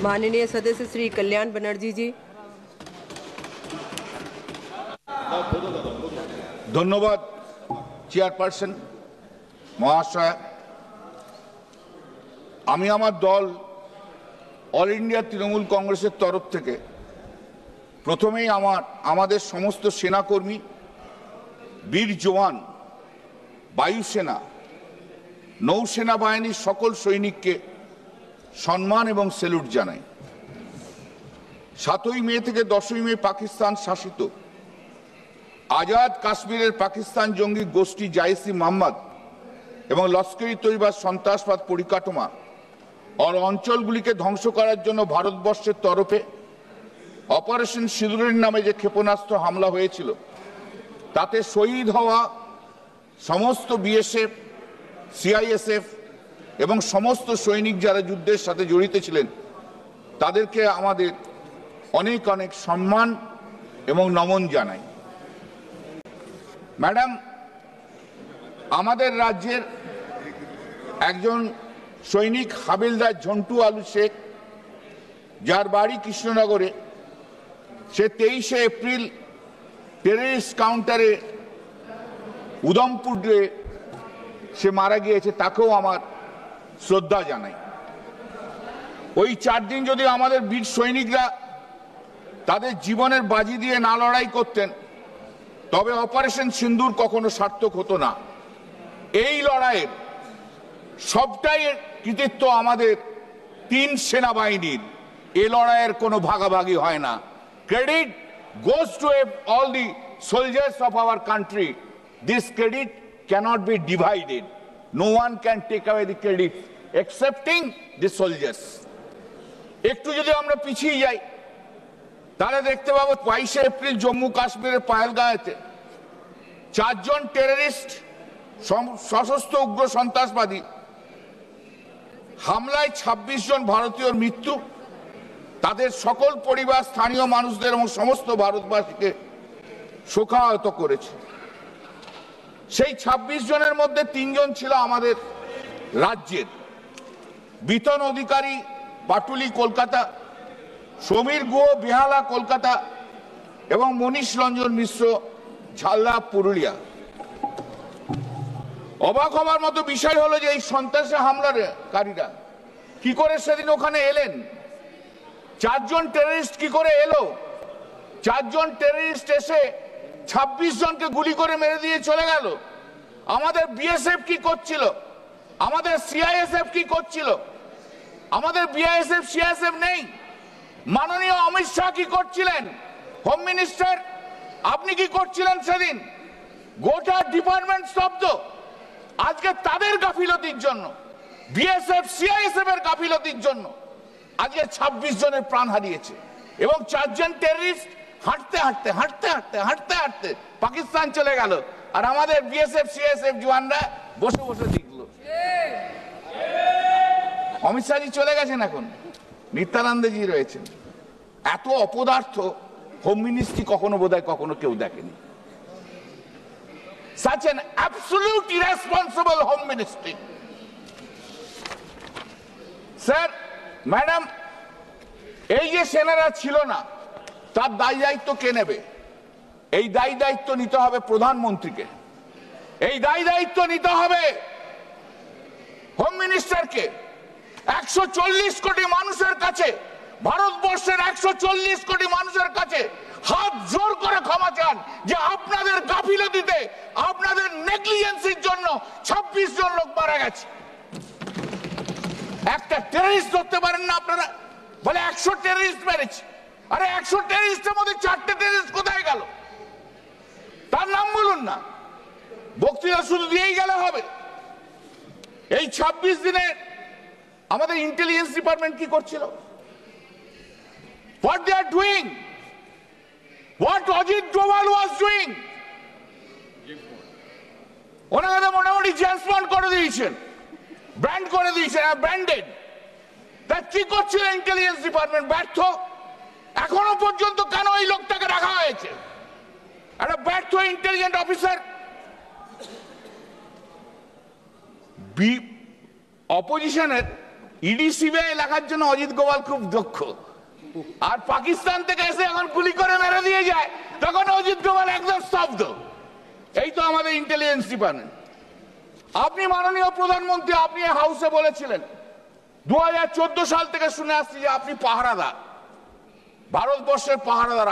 माननीय सदस्य श्री कल्याण बनर्जी जी। धन्यवाद চেয়ারপারসন মহাশয়। আমি আমার দল অল ইন্ডিয়া তৃণমূল কংগ্রেসের তরফ থেকে প্রথমেই আমাদের সমস্ত সেনাকর্মী, বীর জওয়ান, বায়ুসেনা, নৌসেনা বাহিনীর সকল সৈনিককে সম্মান এবং স্যালুট জানাই। 7ই মে থেকে 10ই মে পাকিস্তান শাসিত আজাদ কাশ্মীরের পাকিস্তান জঙ্গি গোষ্ঠী জাইসি মোহাম্মদ এবং লস্করি তৈবার সন্ত্রাসবাদ পরিকাঠামো আর অঞ্চলগুলিকে ধ্বংস করার জন্য ভারতবর্ষের তরফে অপারেশন সিঁদুরের নামে যে ক্ষেপণাস্ত্র হামলা হয়েছিল, তাতে শহীদ হওয়া সমস্ত বিএসএফ, সিআইএসএফ এবং সমস্ত সৈনিক যারা যুদ্ধের সাথে জড়িত ছিলেন, তাদেরকে আমাদের অনেক অনেক সম্মান এবং নমন জানাই। ম্যাডাম, আমাদের রাজ্যের একজন সৈনিক হাবিলদার ঝন্টু আলু শেখ, যার বাড়ি কৃষ্ণনগরে, সে 23শে এপ্রিল টেররিস্ট কাউন্টারে উদমপুরে সে মারা গিয়েছে, তাকেও আমার শ্রদ্ধা জানাই। ওই 4 দিন যদি আমাদের বীর সৈনিকরা তাদের জীবনের বাজি দিয়ে না লড়াই করতেন, তবে অপারেশন সিন্দুর কখনো সার্থক হতো না। এই লড়াইয়ের সবটাই কৃতিত্ব আমাদের 3 সেনাবাহিনীর। এই লড়াইয়ের কোনো ভাগাভাগি হয় না। Credit goes to all the soldiers of our country. This credit cannot be divided. No one can take away the credit excepting the soldiers. একটু যদি আমরা পিছিয়ে যাই, তাহলে দেখতে পাবো 22শে এপ্রিল জম্মু কাশ্মীরের পাহেলগাঁওতে 4 জন টেররিস্ট সশস্ত্র উগ্র সন্ত্রাসবাদী হামলায় 26 জন ভারতীয়র মৃত্যু, তাদের সকল পরিবার, স্থানীয় মানুষদের এবং সমস্ত ভারতবাসীকে শোকাহত করেছে। সেই 26 জনের মধ্যে 3 জন ছিল আমাদের রাজ্যের। বিতন অধিকারী পাটুলি কলকাতা, সমীর গুহ বেহালা কলকাতা এবং মনীষ রঞ্জন মিশ্র ঝালদা পুরুলিয়া। অবাক হওয়ার মতো বিষয় হলো যে এই সন্ত্রাসী হামলাকারীরা কি করে সেদিন ওখানে এলেন। 4 জন টেররিস্ট কি করে এলো? 4 জন টেররিস্ট এসে 26 জনকে গুলি করে মেরে দিয়ে চলে গেল। আমাদের বিএসএফ কি করছিল? আমাদের সিআইএসএফ কি করছিল? আমাদের বিএসএফ সিআইএসএফ নেই। মাননীয় অমিত শাহ কি করছিলেন? হোম মিনিস্টার, আপনি কি করছিলেন সেদিন? গোটা ডিপার্টমেন্ট স্তব্ধ। আজকে তাদের গাফিলতির জন্য, বিএসএফ সিআইএসএফ এর গাফিলতির জন্য আজকে 26 জনের প্রাণ হারিয়েছে এবং 4 জন টেররিস্ট হাঁটতে হাঁটতে হাঁটতে হাঁটতে হাঁটতে হাঁটতে পাকিস্তান চলে গেল, আর আমাদের বিএসএফ সিআইএসএফ জওয়ানরা বসে বসে দেখলো। অমিত শাহজি চলে গেছেন, এখন নিত্যানন্দজি রয়েছেন। এত অপদার্থ হোম মিনিস্ট্রি কখনো বোধহয় কখনো কেউ দেখেনি। Such an absolute irresponsible home ministry. Sir, madam, এই যে সেনারা ছিল না, তার দায় দায়িত্ব কে নেবে? এই দায় দায়িত্ব নিতে হবে প্রধানমন্ত্রীকে, এই দায় দায়িত্ব নিতে হবে হোম মিনিস্টারকে। 140 কোটি মানুষের কাছে, ভারতবর্ষের 140 কোটি মানুষের কাছে হাত জোর করে ক্ষমা চান যে আপনাদের গাফিলতিতে, আপনাদের নেগলিজেন্সির জন্য 26 জন লোক মারা গেছে। একটা টেররিস্ট ধরতে পারেন না আপনারা? বলে 100 টেররিস্ট মেরেছে। আরে 100 টেররিস্টের মধ্যে 4টে টেররিস্ট কোথায় গেল? তার নাম বলুন না। বক্তৃতা শুধু দিয়েই গেলে হবে? এই 26 দিনে আমাদের ইন্টেলিজেন্স ডিপার্টমেন্ট কি করছিল? What they are doing? What Ajit Doval was doing? ওনাকে মোটামুটি জেমস বন্ড করে দিয়েছেন, ব্র্যান্ড করে দিয়েছেন, ব্র্যান্ডেড। তা কি করছিল ইন্টেলিজেন্স ডিপার্টমেন্ট? ব্যর্থ। এখনো পর্যন্ত কেন এই লোকটাকে রাখা হয়েছে? একটা ব্যর্থ ইন্টেলিজেন্ট অফিসার। অপোজিশনের ইডি সিবিআই লেখার জন্য অজিত গোয়াল খুব দক্ষ, আর পাকিস্তান থেকে এসে এখন গুলি করে মেরে দিয়ে যায়, তখন অজিত গোয়াল একদম স্তব্ধ। এই তো আমাদের ইন্টেলিজেন্স ডিপার্টমেন্ট। আপনি মাননীয় প্রধানমন্ত্রী, আপনি হাউসে বলেছিলেন 2014 সাল থেকে শুনে আসছি যে আপনি পাহারাদার, ভারতবর্ষের পাহারাদার।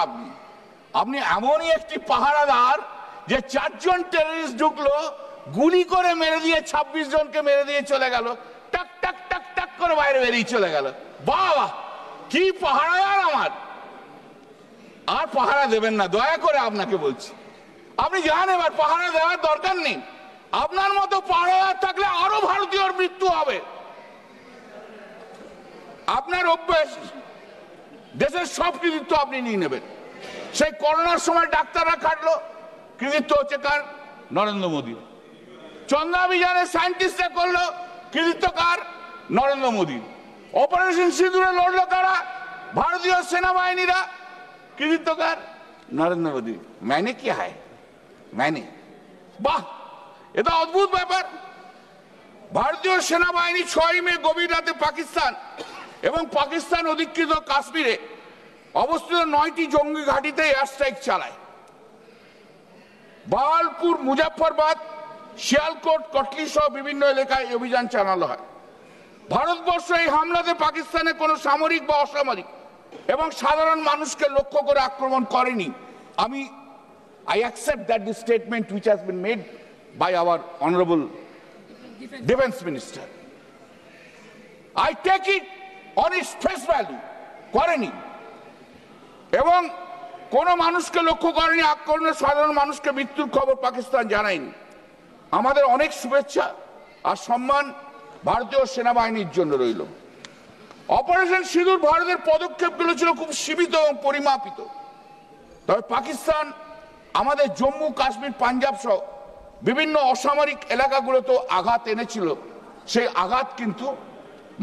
আপনি এমনই একটি পাহারাদার যে 4 জন টেররিস্ট ঢুকলো, গুলি করে মেরে দিয়ে 26 জনকে মেরে দিয়ে চলে গেল, টাক টাক টাক টাক করে বাইরে বেরিয়ে চলে গেল। বাহ, কি পাহারাদার আমার! আর পাহারা দেবেন না, দয়া করে আপনাকে বলছি। আপনি জানেন এবার পাহারা দেওয়ার দরকার নেই। আপনার মতো পাহারাদার থাকলে আরো ভারতীয়র মৃত্যু হবে। আপনার অভ্যেস, দেশের সব কৃতিত্ব আপনি নিয়ে নেবেন। সেই করোনার সময় ডাক্তাররা খাটলো, কৃতিত্ব হচ্ছে কার? নরেন্দ্র মোদী। চন্দ্রাভিযানে সায়েন্টিস্টরা করলো, কৃতিত্ব কার? নরেন্দ্র মোদী। অপারেশন সিঁদুরে লড়লো কারা? ভারতীয় সেনাবাহিনীরা, কৃতিত্ব কার? নরেন্দ্র মোদী। मैंने क्या है, मैंने। বাহ, এটা অদ্ভুত ব্যাপার। ভারতীয় সেনাবাহিনী 6 মে গভীর রাতে পাকিস্তান এবং পাকিস্তান অধিকৃত কাশ্মীরে অবস্থিত 9টি জঙ্গি ঘাঁটিতে এয়ার স্ট্রাইক চালায়। বাহালপুর, মুজাফফরবাদ, শিয়ালকোট, কটলি সহ বিভিন্ন এলাকায় অভিযান চালানো হয়। ভারতবর্ষ এই হামলাতে পাকিস্তানে কোনো সামরিক বা অসামরিক এবং সাধারণ মানুষকে লক্ষ্য করে আক্রমণ করেনি। I accept that the statement which has been made by our honorable defense minister. I take it on its face value. করেনি এবং কোন মানুষকে লক্ষ্য করেনি, আক্রমণে সাধারণ মানুষকে মৃত্যুর খবর পাকিস্তান জানায়নি। আমাদের অনেক শুভেচ্ছা আর সম্মান ভারতীয় সেনাবাহিনীর জন্য রইল। অপারেশন সিঁদুর ভারতের পদক্ষেপগুলো ছিল খুব সীমিত এবং পরিমাপিত, তবে পাকিস্তান আমাদের জম্মু, কাশ্মীর, পাঞ্জাব সহ বিভিন্ন অসামরিক এলাকাগুলোতে আঘাত এনেছিল। সেই আঘাত কিন্তু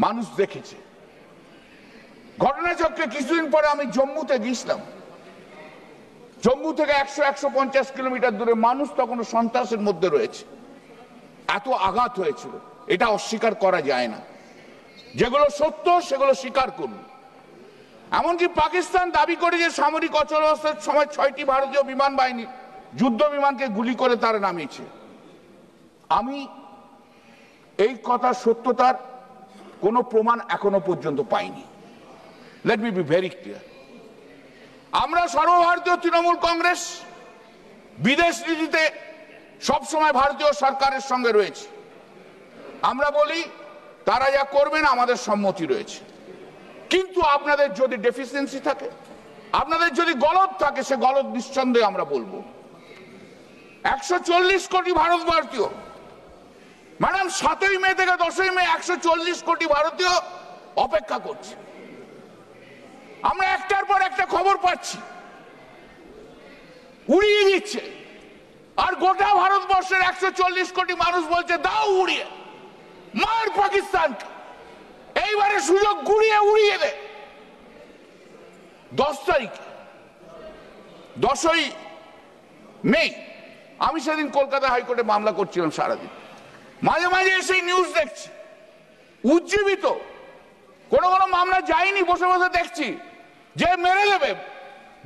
মানুষ দেখেছে। ঘটনাচক্রে কিছুদিন পরে আমি জম্মুতে গিয়েছিলাম। জম্মু থেকে 100-150 কিলোমিটার দূরে মানুষ তখনও সন্ত্রাসের মধ্যে রয়েছে। এত আঘাত হয়েছিল, এটা অস্বীকার করা যায় না। যেগুলো সত্য সেগুলো স্বীকার করুন। এমনকি পাকিস্তান দাবি করে যে সামরিক অচলাবস্থার সময় 6টি ভারতীয় বিমান বাহিনী যুদ্ধ বিমানকে গুলি করে তারা নামিয়েছে। আমি এই কথা সত্যতার কোনো প্রমাণ এখনো পর্যন্ত পাইনি। Let me be very clear. আমরা সর্বভারতীয় তৃণমূল কংগ্রেস বিদেশ নীতিতে সবসময় ভারতীয় সরকারের সঙ্গে রয়েছে। আমরা বলি তারা যা করবেন আমাদের সম্মতি রয়েছে, কিন্তু আপনাদের যদি ডেফিসিয়েন্সি থাকে, আপনাদের যদি গলদ থাকে, সে গলদ নিঃসন্দেহে আমরা বলবো। 140 কোটি ভারতবর্ষীয়, ম্যাডাম 7ই মে থেকে 10ই মে 140 কোটি ভারতীয় অপেক্ষা করছে। আমরা একটার পর একটা খবর পাচ্ছি, উড়িয়ে দিচ্ছে। আর গোটা ভারতবর্ষের 140 কোটি মানুষ বলছে দাও উড়িয়ে, মার পাকিস্তানকে, এইবারে সুযোগ গুড়িয়ে উড়িয়ে দে। 10 তারিখে 10ই মে আমি সেদিন কলকাতা হাইকোর্টে মামলা করছিলাম সারাদিন। মাঝে মাঝে এসে নিউজ দেখছি, উজ্জীবিত কোনো কোনো মামলা যায়নি, বসে বসে দেখছি যে মেরে দেবে,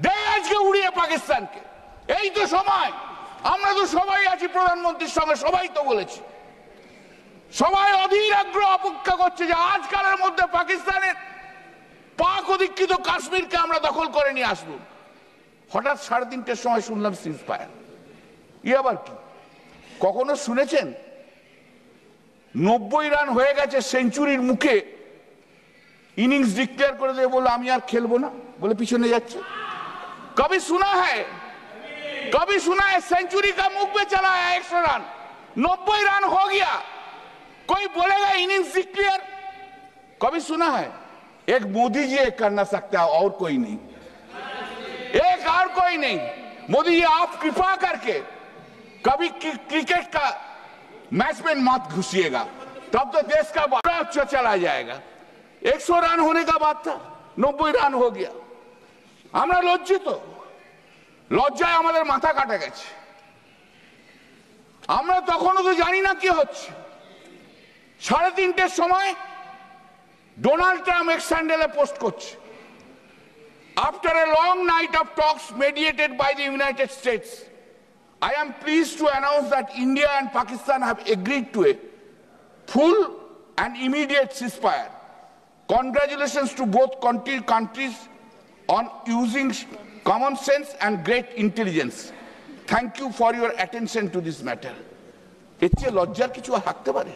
দে আজকে উড়িয়ে পাকিস্তানকে। এই তো সময়, আমরা তো সবাই আছি প্রধানমন্ত্রীর সঙ্গে, সবাই তো বলেছি, সবাই অধীর আগ্রহ অপেক্ষা করছে যে আজকালের মধ্যে পাকিস্তানের পাক অধিকৃত কাশ্মীরকে আমরা দখল করে নিয়ে আসবো। হঠাৎ 3:30টার সময় শুনলাম সিজ ফায়ার। ই আবার কি? কখনো শুনেছেন 90 রান হয়ে গেছে, সেঞ্চুরির মুখে ইনিংস ডিক্লেয়ার করে দিয়ে বললো আমি আর খেলবো না, বলে পিছনে যাচ্ছে? কবি শোনা হ্যায়, कभी सुना है सेंचुरी का मुख पे चला है 100 रन, 90 रन हो गया, कोई बोलेगा इनिंग्स डिक्लेयर? कभी सुना है? एक मोदी जी एक करना सकता है और कोई नहीं, एक और कोई नहीं। मोदी जी आप कृपा करके कभी क्रिकेट का मैच में मत घुसिएगा, तब तो देश का बड़ा अच्छा चला जाएगा। 100 रन होने का बात था, 90 रन हो गया। আমরা লজ্জিত, লজ্জায় আমাদের মাথা কাটা গেছে। আমরা তখনও তো জানি না কি হচ্ছে। 3:30টার সময় ডোনাল্ড ট্রাম্প এক্স হ্যান্ডেলে পোস্ট করছে, after a long night of talks mediated by the United States, I am pleased to announce that India and Pakistan have agreed to a full and immediate ceasefire. Congratulations to both countries on using common sense and great intelligence. Thank you for your attention to this matter. এর চেয়ে লজ্জার কিছু থাকতে পারে?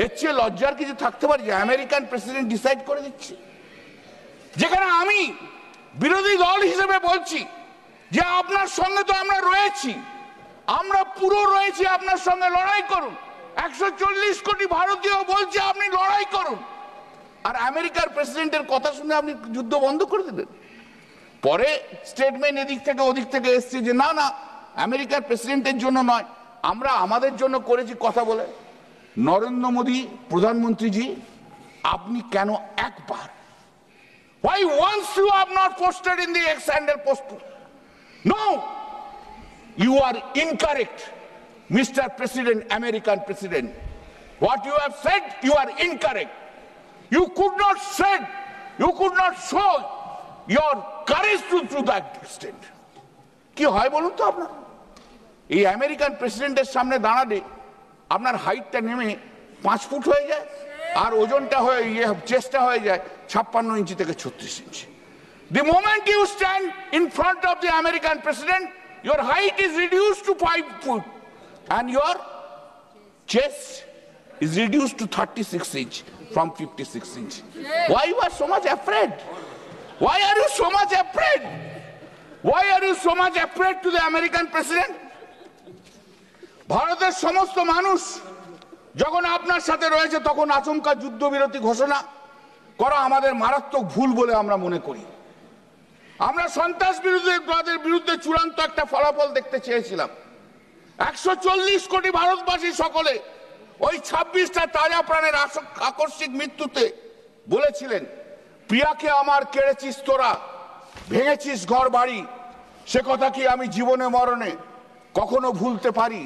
এর চেয়ে লজ্জার কিছু থাকতে পারে যে আমেরিকান প্রেসিডেন্ট ডিসাইড করে দিচ্ছে? যেখানে আমি বিরোধী দল হিসেবে বলছি যে আপনার সঙ্গে তো আমরা রয়েছি, আমরা পুরো রয়েছি, আপনার সঙ্গে লড়াই করুন। 140 কোটি ভারতীয় বলছে আপনি লড়াই করুন, আর আমেরিকার প্রেসিডেন্টের কথা শুনে আপনি যুদ্ধ বন্ধ করে দিলেন। পরে স্টেটমেন্ট এদিক থেকে ওদিক থেকে এসছে যে না না, আমেরিকার প্রেসিডেন্টের জন্য নয়, আমরা আমাদের জন্য করেছি কথা বলে। নরেন্দ্র মোদী প্রধানমন্ত্রীজি, আপনি কেন একবার, why once you have not posted in the X-handle post? No, you are incorrect, Mr. President, American President. What you have said, you are incorrect. You could not said, you could not show your courage to that extent. কি হয় বলুন তো আপনার? এই American প্রেসিডেন্টের সামনে দাঁড়ালে আপনার হাইটটা নেমে 5 ফুট হয়ে যায়, আর ওজনটা হয়ে চেস্টটা হয়ে যায় 56 ইঞ্চি থেকে 36 ইঞ্চি। The moment you stand in front of the American president, your height is reduced to 5 foot and your chest is reduced to 36 inch from 56 inch. Why you are so much afraid? Why are you so much afraid? Why are you so much afraid to the American president? ভারতের সমস্ত মানুষ যখন আপনার সাথে রয়েছে তখন আচমকা যুদ্ধবিরতি ঘোষণা করা আমাদের মারাত্মক ভুল বলে আমরা মনে করি। আমরা সন্ত্রাসবাদের বিরুদ্ধে চূড়ান্ত একটা ফলাফল দেখতে চেয়েছিলাম। 140 কোটি ভারতবাসী সকলে ওই 26টা তাজা প্রাণের আকস্মিক মৃত্যুতে বলেছিলেন, প্রিয়াকে আমার কেড়েছিস তোরা, ভেঙেছিস ঘর বাড়ি, সে কথা কি আমি জীবনে মরণে কখনো ভুলতে পারি?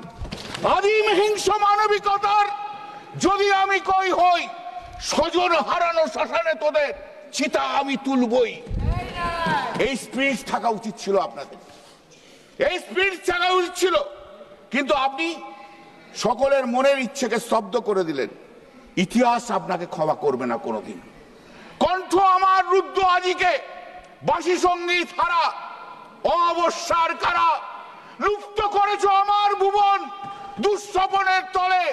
আদিম হিংস মানবিকতার যদি আমি কই হই, স্বজন হারানো শ্মশানে তোদের চিতা আমি তুলবই। এই স্পিরিট থাকা উচিত ছিল আপনাদের, এই স্পিরিট থাকা উচিত ছিল, কিন্তু আপনি সকলের মনের ইচ্ছেকে স্তব্ধ করে দিলেন। ইতিহাস আপনাকে ক্ষমা করবে না কোনোদিন। কণ্ঠ আমার রুদ্ধ আজিকে বাঁশি সঙ্গীত হারা অবস্যার কারা, লুপ্ত করেছ আমার ভুবন দুঃস্বপনের তলে,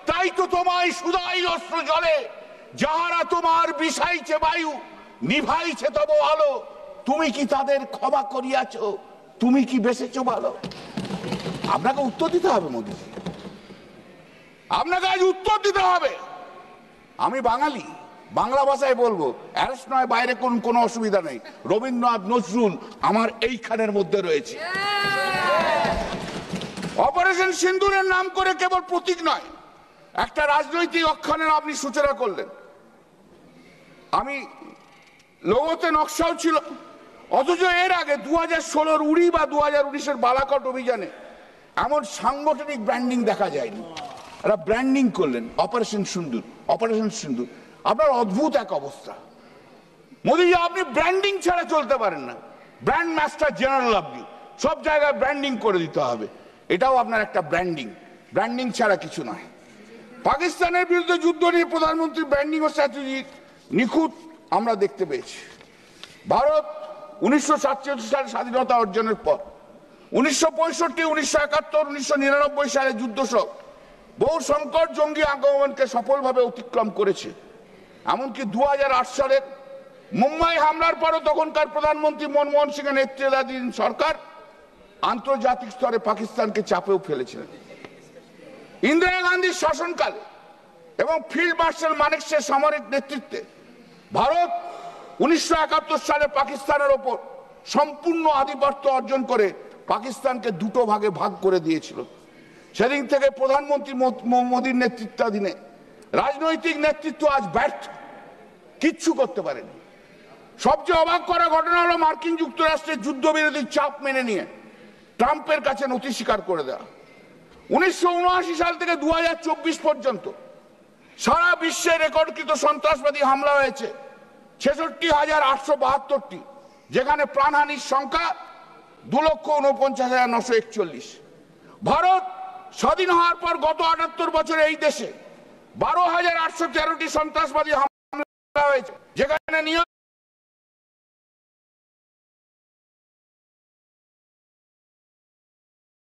তাই তো তোমায় সুদাই অস্ত্র জলে, যাহারা তোমার বিষাইছে বায়ু নিভাইছে তব আলো, তুমি কি তাদের ক্ষমা করিয়াছ? তুমি কি বেঁচেছ ভালো? আপনাকে উত্তর দিতে হবে মোদীজি, আপনাকে আজ উত্তর দিতে হবে। আমি বাঙালি, বাংলা ভাষায় বলবো, অ্যারেস্ট নয় বাইরে কোনো অসুবিধা নেই। রবীন্দ্রনাথ নজরুল আমার এইখানের মধ্যে রয়েছে। অপারেশন সিন্দুরের নাম করে কেবল প্রতীক নয়, একটা রাজনৈতিক অক্ষানের আপনি সূচনা করলেন। আমি লোগোতে নকশাও ছিল, অথচ এর আগে 2016 উড়ি বা 2019 বালাকোট অভিযানে এমন সাংগঠনিক ব্র্যান্ডিং দেখা যায়নি। এরা ব্র্যান্ডিং করলেন অপারেশন সিন্দুর, অপারেশন সিন্দুর। আপনার অদ্ভুত এক অবস্থা মোদীজি, আপনি ব্র্যান্ডিং ছাড়া চলতে পারেন না। ব্র্যান্ড মাস্টার জেনারেল আপনি, সব জায়গায় ব্র্যান্ডিং করে দিতে হবে, এটাও আপনার একটা ব্র্যান্ডিং। ব্র্যান্ডিং ছাড়া কিছু নয়। পাকিস্তানের বিরুদ্ধে যুদ্ধ নিয়ে প্রধানমন্ত্রী ব্র্যান্ডিং ও স্ট্র্যাটেজি নিখুঁত আমরা দেখতে পেয়েছি। ভারত 1947 সালে স্বাধীনতা অর্জনের পর 1965, 1971, 1999 সালে যুদ্ধ সহ বহু সংকট জঙ্গি আক্রমণকে সফলভাবে অতিক্রম করেছে। এমনকি 2008 সালের মুম্বাই হামলার পরও তখনকার প্রধানমন্ত্রী মনমোহন সিং এর নেতৃত্বাধীন সরকার আন্তর্জাতিক স্তরে পাকিস্তানকে চাপেও ফেলেছিলেন। ইন্দিরা গান্ধীর শাসনকালে এবং ফিল্ড মার্শাল মানেকশের সামরিক নেতৃত্বে ভারত 1971 সালে পাকিস্তানের ওপর সম্পূর্ণ আধিপত্য অর্জন করে পাকিস্তানকে দুটো ভাগে ভাগ করে দিয়েছিল। সেদিন থেকে প্রধানমন্ত্রী মোদীর নেতৃত্বাধীনে রাজনৈতিক নেতৃত্ব আজ ব্যর্থ, কিচ্ছু করতে পারেনি। সবচেয়ে অবাক করা ঘটনা হলো মার্কিন যুক্তরাষ্ট্রের যুদ্ধবিরোধীর চাপ মেনে নিয়ে ট্রাম্পের কাছে নথি স্বীকার করে দেওয়া। 1979 সাল থেকে 2024 পর্যন্ত সারা বিশ্বে রেকর্ডকৃত সন্ত্রাসবাদী হামলা হয়েছে 66,872টি, যেখানে প্রাণহানির সংখ্যা 2,49,941। ভারত স্বাধীন হওয়ার পর গত 78 বছরে এই দেশে 12,813টি সন্ত্রাসবাদী হামলা হয়েছে, যেখানে